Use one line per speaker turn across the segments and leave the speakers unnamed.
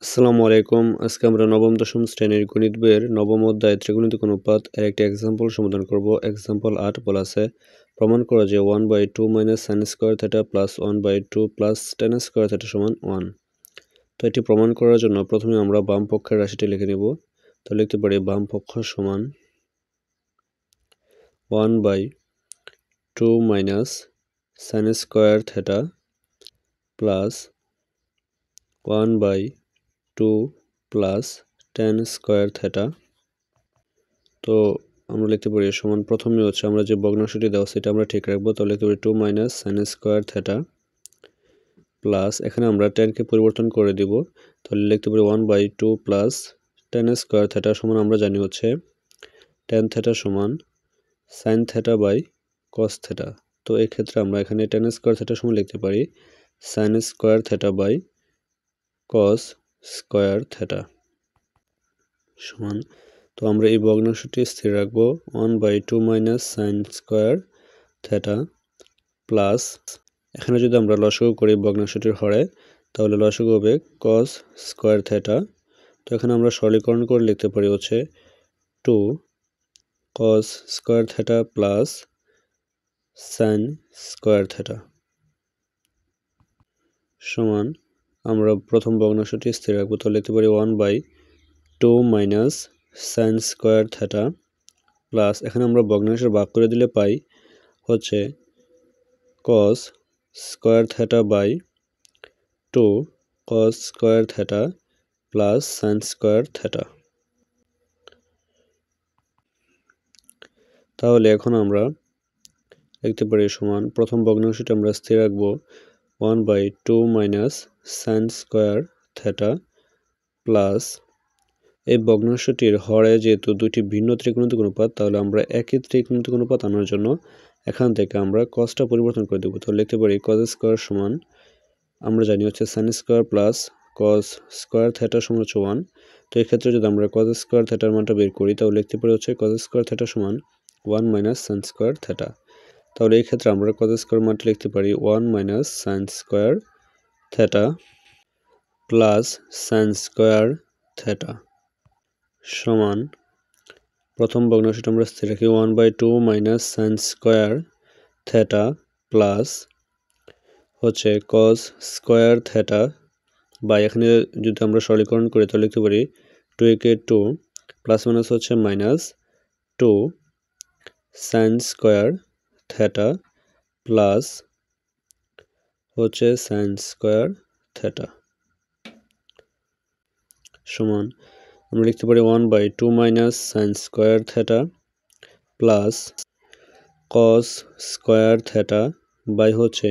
আসসালামু আলাইকুম। আজকে আমরা নবম দশম শ্রেণীর গণিত বইয়ের নবম অধ্যায় ত্রিকোণমিতিক অনুপাত এর একটি এক্সাম্পল সমাধান করব। এক্সাম্পল 8 বলা আছে, প্রমাণ করা যে 1/2 - sin square theta plus 1/2 plus tan square theta সমান 1। তো এটি প্রমাণ করার জন্য প্রথমে আমরা বাম পক্ষের রাশিটি লিখে নেব। তো লিখতে পারি বাম পক্ষ সমান 1/2 sin square theta plus 1/2 plus tan square theta. তো আমরা লিখতে পারি সমান, প্রথমে হচ্ছে আমরা যে ভগ্নাংশটি দেওয়া সেটা আমরা ঠিক রাখবো। তো লিখতে পারি 2 - sin স্কয়ার থিটা প্লাস, এখানে আমরা tan কে পরিবর্তন করে দিব। তাহলে লিখতে পারি 1/2 প্লাস tan স্কয়ার থিটা সমান, আমরা জানি হচ্ছে tan থিটা সমান sin theta by cos theta. তো এই ক্ষেত্রে আমরা এখানে tan স্কয়ার থিটা সমান লিখতে পারি sin square theta by cos square theta সমান। তো আমরা এই ভগ্নাংশটি স্থির রাখবো 1/2 sin স্কয়ার থিটা প্লাস, এখানে যদি আমরা লসাগু করি ভগ্নাংশটির হরে, তাহলে লসাগু হবে cos স্কয়ার থিটা। তো এখানে আমরা সরলীকরণ করে লিখতে পারি হচ্ছে 2 cos square theta plus sin square theta সমান, আমরা প্রথম ভগ্নাংশটি স্থির রাখবো। তো লিখতে পারি 1/2 sin স্কয়ার থিটা প্লাস, এখানে আমরা ভগ্নাংশের ভাগ করে দিলে পাই হচ্ছে cos square theta by 2 cos square theta plus sin square theta. তাহলে এখন আমরা লিখতে পারি সমান, প্রথম ভগ্নাংশটি আমরা স্থির রাখবো 1/2 sin স্কয়ার থিটা প্লাস, এই ভগ্নাংশটির হরে যেহেতু দুটি ভিন্ন ত্রিকোণমিতিক অনুপাত, তাহলে আমরা একই ত্রিকোণমিতিক অনুপাত আনার জন্য এখান থেকে আমরা cosটা পরিবর্তন করে দেব। তো লিখতে পারি cos স্কয়ার সমান, আমরা জানি হচ্ছে sin square plus cos square theta সমান 1। তো এই ক্ষেত্রে যদি আমরা cos স্কয়ার থিটার মানটা বের করি, তাহলে লিখতে পারি হচ্ছে cos স্কয়ার থিটা সমান 1 - sin স্কয়ার থিটা। তাহলে এই ক্ষেত্রে আমরা cos স্কয়ার মানটা লিখতে পারি 1 - sin square theta plus sin square theta সমান, প্রথম ভগ্নাংশটা আমরা স্থির রাখি 1/2 sin স্কয়ার থিটা প্লাস হচ্ছে cos স্কয়ার থিটা বা, এখানে যদি আমরা সরলীকরণ করি তাহলে লিখতে পারি 2 কে 2 প্লাস মাইনাস হচ্ছে -2 sin স্কয়ার থিটা প্লাস হচ্ছে sin স্কয়ার থিটা সমান, আমরা লিখতে পারি 1/2 sin square theta plus cos square theta by হচ্ছে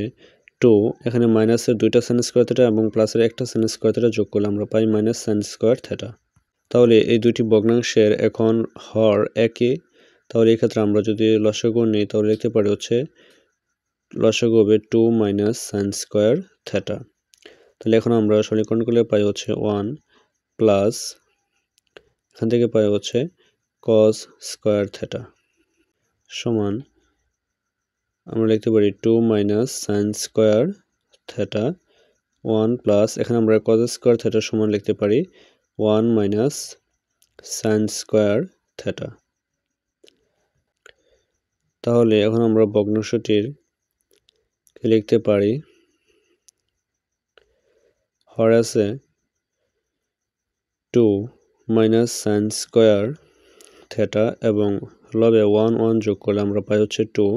2, এখানে মাইনাসের দুইটা sin স্কয়ার থিটা এবং প্লাসের একটা sin স্কয়ার থিটা যোগ করলে আমরা পাই sin স্কয়ার থিটা। তাহলে এই দুটি ভগ্নাংশের এখন হর একই। তাহলে এই ক্ষেত্রে আমরা যদি লসাগু নিই, তাহলে লিখতে পারি হচ্ছে লসাগু হবে 2 sin স্কয়ার থিটা। তাহলে এখন আমরা সরলীকরণ করলে পাই হচ্ছে 1 প্লাস, এখান থেকে পাই হচ্ছে cos স্কয়ার থিটা সমান, আমরা লিখতে পারি 2 sin স্কয়ার থিটা 1 প্লাস, এখানে আমরা cos স্কয়ার থিটা সমান লিখতে পারি 1 sin স্কয়ার থিটা। তাহলে এখন আমরা ভগ্নাংশটির লিখতে পারি, হরে আছে 2 sin স্কয়ার থিটা এবং লবে 1 1 যোগ করলে আমরা পাই হচ্ছে 2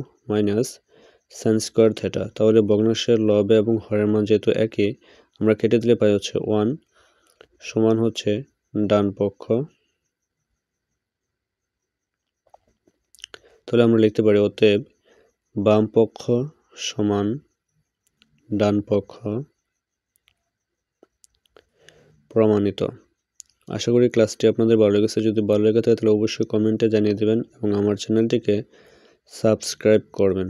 sin স্কয়ার থিটা। তাহলে ভগ্নাংশের লবে এবং হরের মান যেহেতু একই, আমরা কেটে দিলে পাই হচ্ছে 1 সমান হচ্ছে ডান পক্ষ। তাহলে আমরা লিখতে পারি অতএব বাম পক্ষ সমান ডান পক্ষ প্রমাণিত। আশা করি ক্লাসটি আপনাদের ভালো লেগেছে। যদি ভালো লেগে থাকে তাহলে অবশ্যই কমেন্টে জানিয়ে দেবেন এবং আমার চ্যানেলটিকে সাবস্ক্রাইব করবেন।